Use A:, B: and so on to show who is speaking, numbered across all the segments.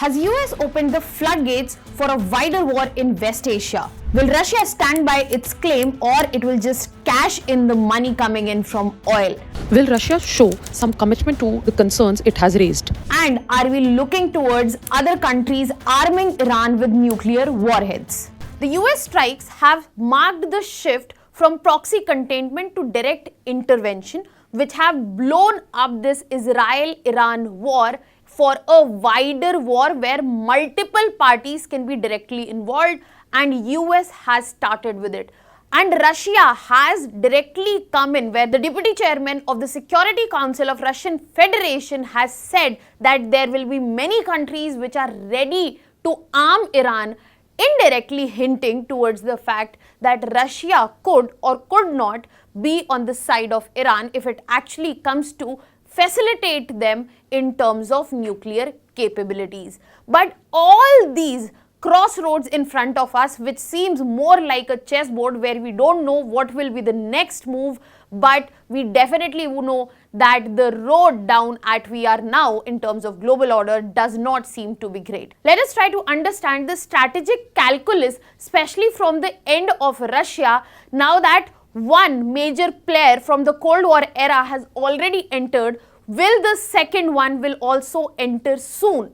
A: Has US opened the floodgates for a wider war in West Asia? Will Russia stand by its claim, or it will just cash in the money coming in from oil?
B: Will Russia show some commitment to the concerns it has raised?
A: And are we looking towards other countries arming Iran with nuclear warheads? The US strikes have marked the shift from proxy containment to direct intervention, which have blown up this Israel-Iran war for a wider war where multiple parties can be directly involved, and US has started with it. And Russia has directly come in, where the deputy chairman of the Security Council of Russian Federation has said that there will be many countries which are ready to arm Iran, indirectly hinting towards the fact that Russia could or could not be on the side of Iran if it actually comes to facilitate them in terms of nuclear capabilities. But all these crossroads in front of us, which seems more like a chessboard where we don't know what will be the next move, but we definitely know that the road down at we are now in terms of global order does not seem to be great. Let us try to understand the strategic calculus, especially from the end of Russia, now that one major player from the Cold War era has already entered. Will the second one will also enter soon?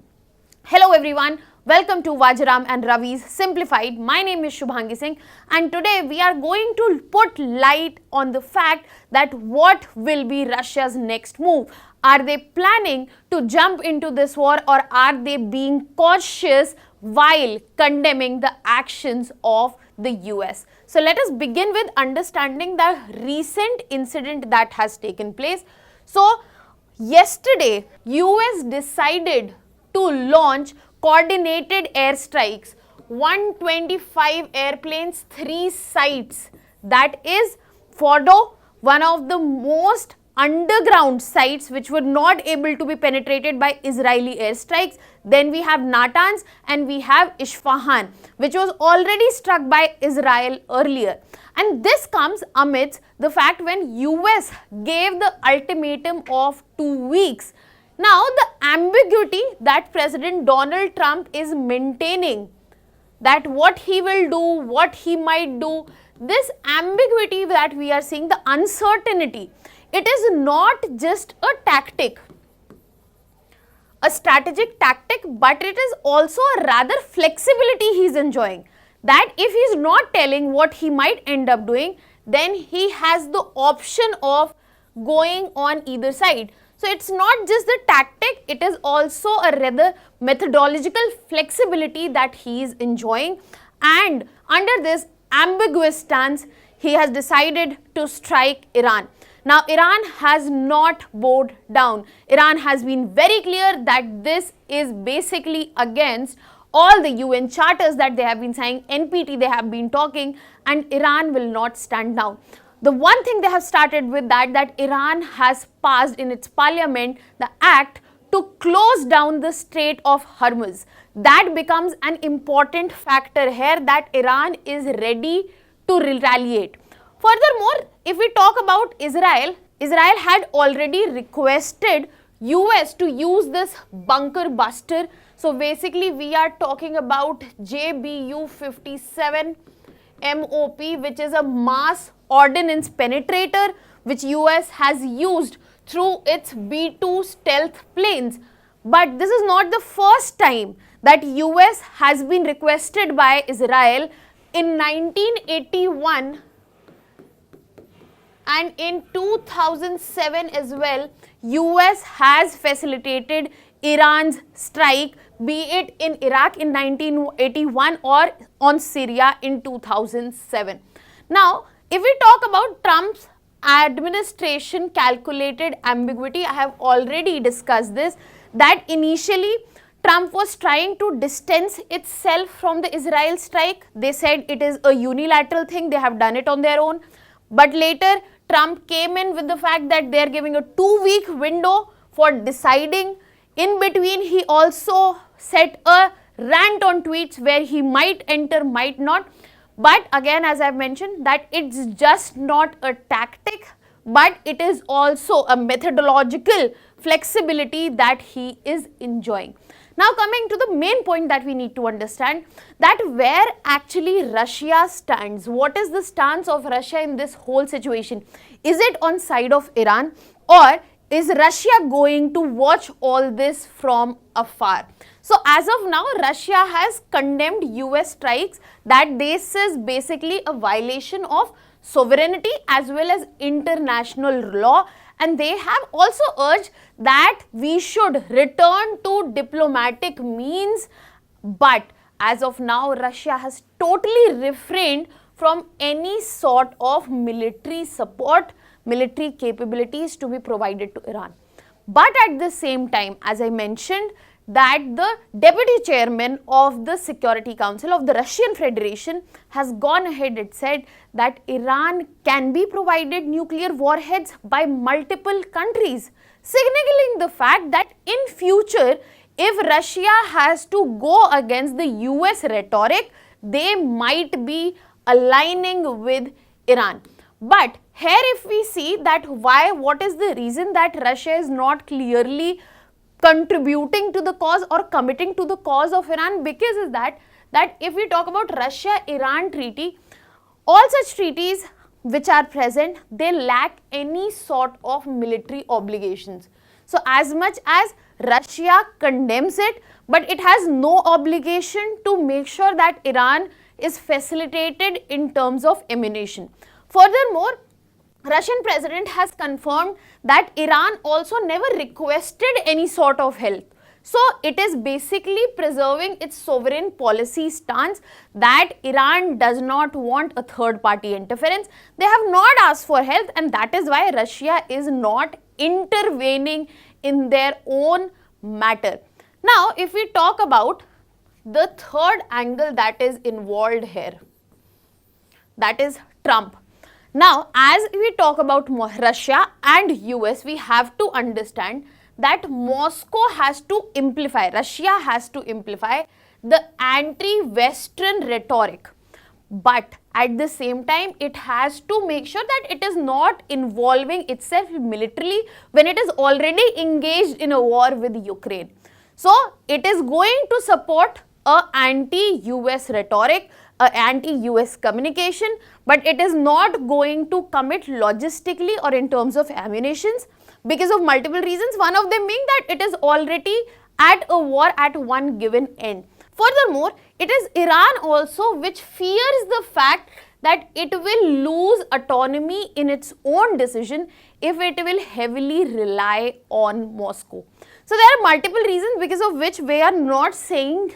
A: Hello everyone. Welcome to Vajiram and Ravi's Simplified. My name is Shubhangi Singh, and today we are going to put light on the fact that what will be Russia's next move. Are they planning to jump into this war, or are they being cautious while condemning the actions of the US? So let us begin with understanding the recent incident that has taken place. So yesterday, US decided to launch coordinated airstrikes, 125 airplanes, 3 sites. That is Fordo, one of the most underground sites which were not able to be penetrated by Israeli airstrikes. Then we have Natanz and we have Isfahan, which was already struck by Israel earlier. And this comes amidst the fact when US gave the ultimatum of 2 weeks. Now the ambiguity that President Donald Trump is maintaining, that what he will do, what he might do, this ambiguity that we are seeing, the uncertainty, it is not just a tactic, a strategic tactic, but it is also a rather flexibility he is enjoying. That if he is not telling what he might end up doing, then he has the option of going on either side. So it's not just the tactic, it is also a rather methodological flexibility that he is enjoying. And under this ambiguous stance, he has decided to strike Iran. Now, Iran has not bowed down. Iran has been very clear that this is basically against all the UN charters that they have been saying, NPT they have been talking, and Iran will not stand down. The one thing they have started with that Iran has passed in its parliament the act to close down the Strait of Hormuz. That becomes an important factor here, that Iran is ready to retaliate. Furthermore, if we talk about Israel, Israel had already requested US to use this bunker buster. So basically we are talking about JBU-57 MOP, which is a mass ordnance penetrator which US has used through its B-2 stealth planes. But this is not the first time that US has been requested by Israel. In 1981 and in 2007 as well, US has facilitated Iran's strike, be it in Iraq in 1981 or on Syria in 2007. Now, if we talk about Trump's administration calculated ambiguity, I have already discussed this, that initially Trump was trying to distance itself from the Israel strike. They said it is a unilateral thing, they have done it on their own. But later, Trump came in with the fact that they are giving a 2-week window for deciding. In between, he also set a rant on tweets where he might enter, might not. But again, as I've mentioned, that it's just not a tactic, but it is also a methodological flexibility that he is enjoying. Now coming to the main point that we need to understand, that where actually Russia stands. What is the stance of Russia in this whole situation? Is it on side of Iran, or is Russia going to watch all this from afar? So as of now, Russia has condemned US strikes, that this is basically a violation of sovereignty as well as international law, and they have also urged that we should return to diplomatic means. But as of now, Russia has totally refrained from any sort of military support, military capabilities to be provided to Iran. But at the same time, as I mentioned, that the deputy chairman of the Security Council of the Russian Federation has gone ahead and said that Iran can be provided nuclear warheads by multiple countries, signaling the fact that in future, if Russia has to go against the US rhetoric, they might be aligning with Iran. But here if we see that what is the reason that Russia is not clearly contributing to the cause or committing to the cause of Iran, because is that if we talk about Russia-Iran treaty, all such treaties which are present, they lack any sort of military obligations. So as much as Russia condemns it, but it has no obligation to make sure that Iran is facilitated in terms of ammunition. Furthermore, Russian president has confirmed that Iran also never requested any sort of help. So it is basically preserving its sovereign policy stance that Iran does not want a third party interference. They have not asked for help, and that is why Russia is not intervening in their own matter. Now, if we talk about the third angle that is involved here, that is Trump. Now, as we talk about Russia and US, we have to understand that Moscow has to amplify, Russia has to amplify the anti-Western rhetoric. But at the same time, it has to make sure that it is not involving itself militarily when it is already engaged in a war with Ukraine. So, it is going to support a anti-US rhetoric, anti-US communication, but it is not going to commit logistically or in terms of ammunitions because of multiple reasons, one of them being that it is already at a war at one given end. Furthermore, it is Iran also which fears the fact that it will lose autonomy in its own decision if it will heavily rely on Moscow. So there are multiple reasons because of which we are not saying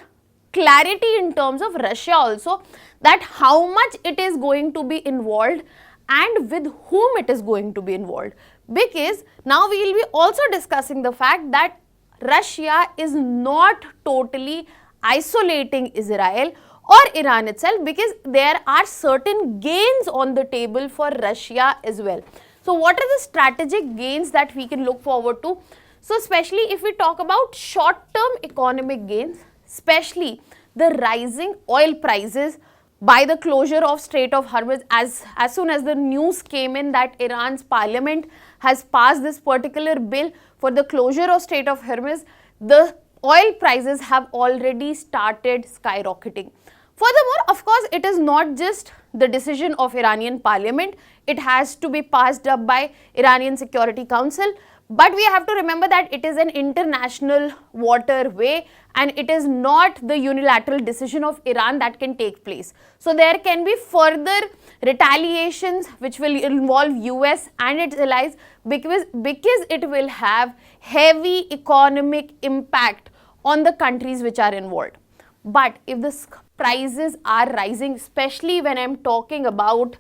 A: clarity in terms of Russia also, that how much it is going to be involved and with whom it is going to be involved. Because now we will be also discussing the fact that Russia is not totally isolating Israel or Iran itself, because there are certain gains on the table for Russia as well. So what are the strategic gains that we can look forward to? So especially if we talk about short-term economic gains, especially the rising oil prices by the closure of Strait of Hormuz, as soon as the news came in that Iran's parliament has passed this particular bill for the closure of Strait of Hormuz, the oil prices have already started skyrocketing. Furthermore, of course, it is not just the decision of Iranian parliament, it has to be passed up by Iranian Security Council. But we have to remember that it is an international waterway and it is not the unilateral decision of Iran that can take place. So there can be further retaliations which will involve US and its allies because it will have heavy economic impact on the countries which are involved. But if the prices are rising, especially when I am talking about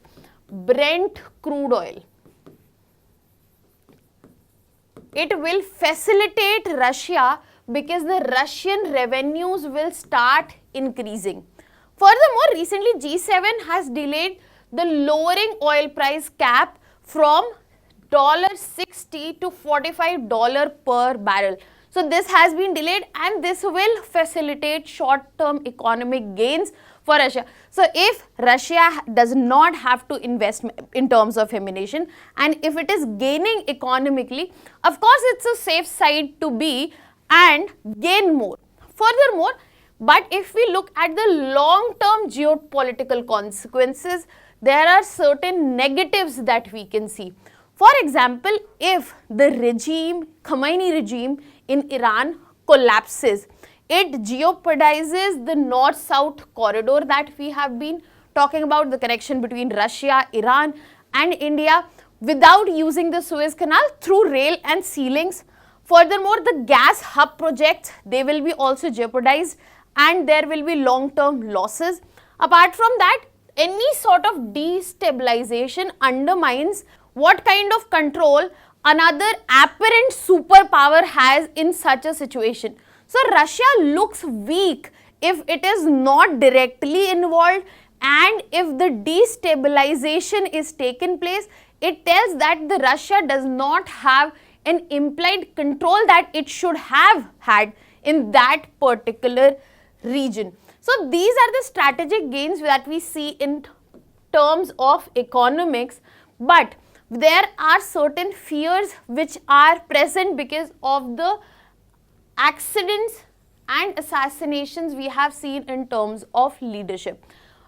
A: Brent crude oil, it will facilitate Russia because the Russian revenues will start increasing. Furthermore, recently G7 has delayed the lowering oil price cap from $60 to $45 per barrel. So this has been delayed and this will facilitate short-term economic gains for Russia. So if Russia does not have to invest in terms of ammunition and if it is gaining economically, of course it's a safe side to be and gain more. Furthermore, but if we look at the long-term geopolitical consequences, there are certain negatives that we can see. For example, if the regime, Khomeini regime in Iran collapses, it jeopardizes the north-south corridor that we have been talking about, the connection between Russia, Iran and India without using the Suez Canal through rail and sea links. Furthermore, the gas hub projects, they will be also jeopardized and there will be long-term losses. Apart from that, any sort of destabilization undermines what kind of control another apparent superpower has in such a situation. So Russia looks weak if it is not directly involved, and if the destabilization is taken place, it tells that the Russia does not have an implied control that it should have had in that particular region. So these are the strategic gains that we see in terms of economics, but there are certain fears which are present because of the accidents and assassinations we have seen in terms of leadership.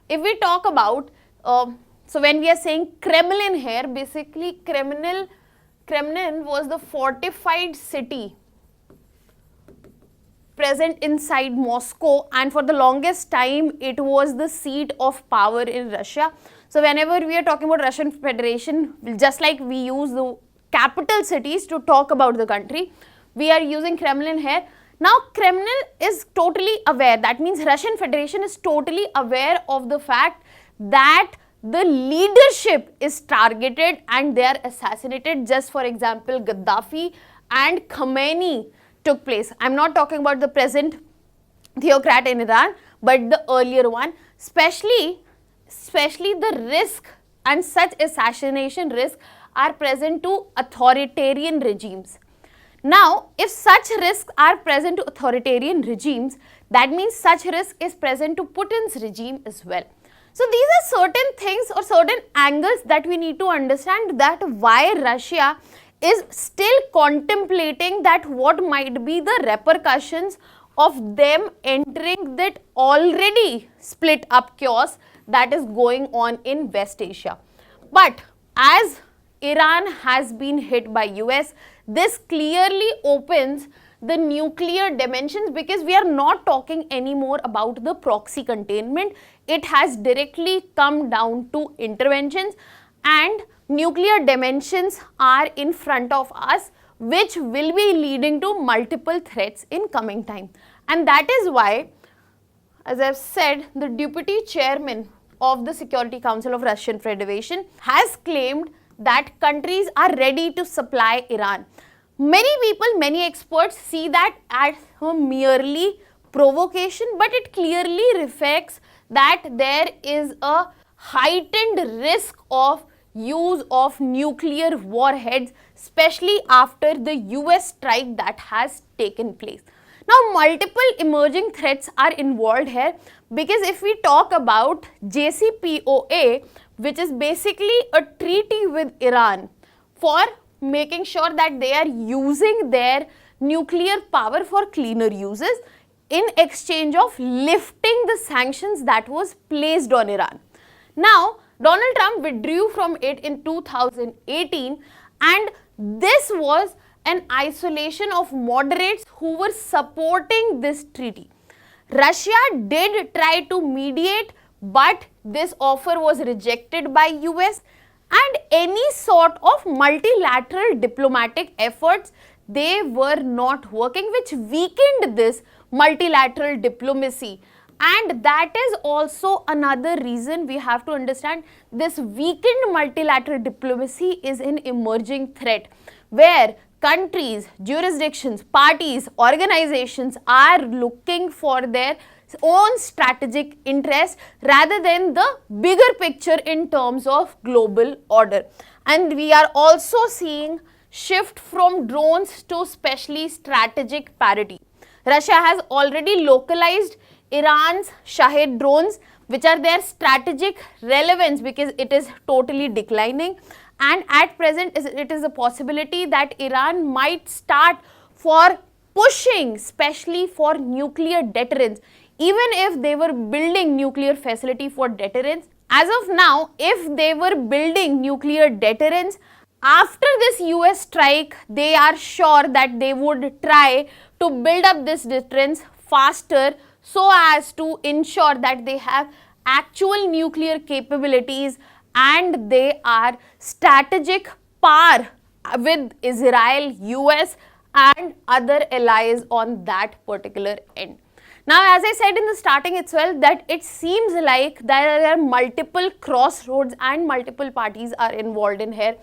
A: If we talk about, so when we are saying Kremlin here, basically Kremlin was the fortified city present inside Moscow, and for the longest time it was the seat of power in Russia. So whenever we are talking about Russian Federation, just like we use the capital cities to talk about the country, we are using Kremlin here. Now Kremlin is totally aware, that means Russian Federation is totally aware of the fact that the leadership is targeted and they are assassinated. Just for example, Gaddafi and Khomeini took place. I am not talking about the present theocrat in Iran, but the earlier one, especially the risk and such assassination risk are present to authoritarian regimes. Now, if such risks are present to authoritarian regimes, that means such risk is present to Putin's regime as well. So these are certain things or certain angles that we need to understand, that why Russia is still contemplating that what might be the repercussions of them entering that already split up chaos that is going on in West Asia. But as Iran has been hit by US, this clearly opens the nuclear dimensions, because we are not talking anymore about the proxy containment. It has directly come down to interventions, and nuclear dimensions are in front of us, which will be leading to multiple threats in coming time. And that is why, as I've said, the deputy chairman of the Security Council of Russian Federation has claimed that countries are ready to supply Iran. Many people, many experts see that as a merely provocation, but it clearly reflects that there is a heightened risk of use of nuclear warheads, especially after the US strike that has taken place. Now, multiple emerging threats are involved here, because if we talk about JCPOA, which is basically a treaty with Iran for making sure that they are using their nuclear power for cleaner uses in exchange of lifting the sanctions that was placed on Iran. Now, Donald Trump withdrew from it in 2018, and this was an isolation of moderates who were supporting this treaty. Russia did try to mediate, but this offer was rejected by US, and any sort of multilateral diplomatic efforts, they were not working, which weakened this multilateral diplomacy. And that is also another reason we have to understand this weakened multilateral diplomacy is an emerging threat, where countries, jurisdictions, parties, organizations are looking for their own strategic interest rather than the bigger picture in terms of global order. And we are also seeing shift from drones to specially strategic parity. Russia has already localized Iran's Shahed drones, which are their strategic relevance because it is totally declining, and at present it is a possibility that Iran might start for pushing especially for nuclear deterrence, even if they were building nuclear facility for deterrence. As of now, if they were building nuclear deterrence, after this US strike, they are sure that they would try to build up this deterrence faster so as to ensure that they have actual nuclear capabilities and they are strategic par with Israel, US and other allies on that particular end. Now, as I said in the starting itself, that it seems like there are multiple crossroads and multiple parties are involved in here.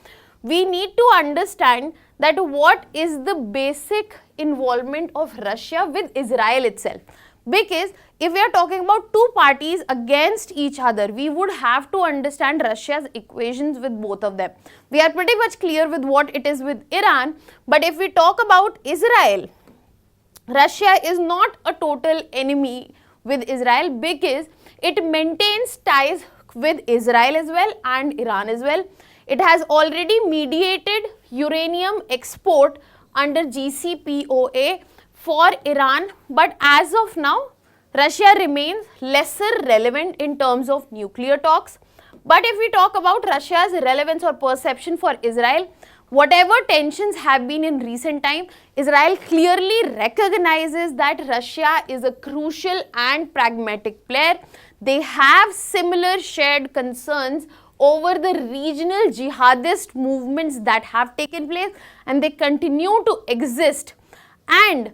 A: We need to understand that what is the basic involvement of Russia with Israel itself. Because if we are talking about two parties against each other, we would have to understand Russia's equations with both of them. We are pretty much clear with what it is with Iran, but if we talk about Israel, Russia is not a total enemy with Israel because it maintains ties with Israel as well and Iran as well. It has already mediated uranium export under JCPOA for Iran, but as of now, Russia remains lesser relevant in terms of nuclear talks. But if we talk about Russia's relevance or perception for Israel, whatever tensions have been in recent time, Israel clearly recognizes that Russia is a crucial and pragmatic player. They have similar shared concerns over the regional jihadist movements that have taken place and they continue to exist. And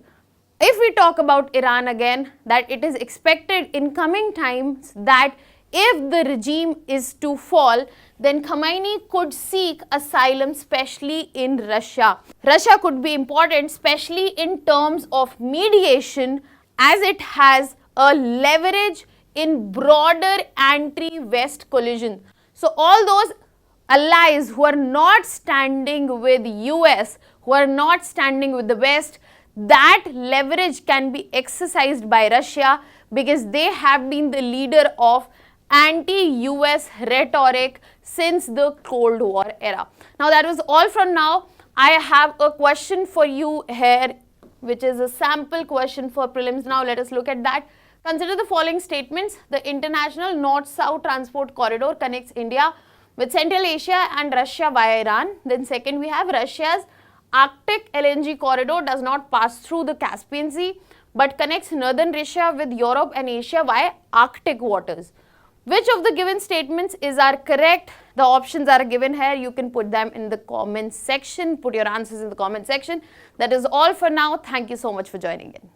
A: if we talk about Iran again, that it is expected in coming times that if the regime is to fall, then Khamenei could seek asylum, especially in Russia. Russia could be important, especially in terms of mediation, as it has a leverage in broader anti-West collision. So all those allies who are not standing with US, who are not standing with the West, that leverage can be exercised by Russia because they have been the leader of anti-US rhetoric since the Cold War era. Now that was all from now. I have a question for you here, which is a sample question for prelims. Now let us look at that. Consider the following statements. The international North-South transport corridor connects India with Central Asia and Russia via Iran. Then second, we have Russia's Arctic LNG corridor does not pass through the Caspian Sea but connects northern Russia with Europe and Asia via Arctic waters. Which of the given statements are correct? The options are given here. You can put them in the comment section. Put your answers in the comment section. That is all for now. Thank you so much for joining in.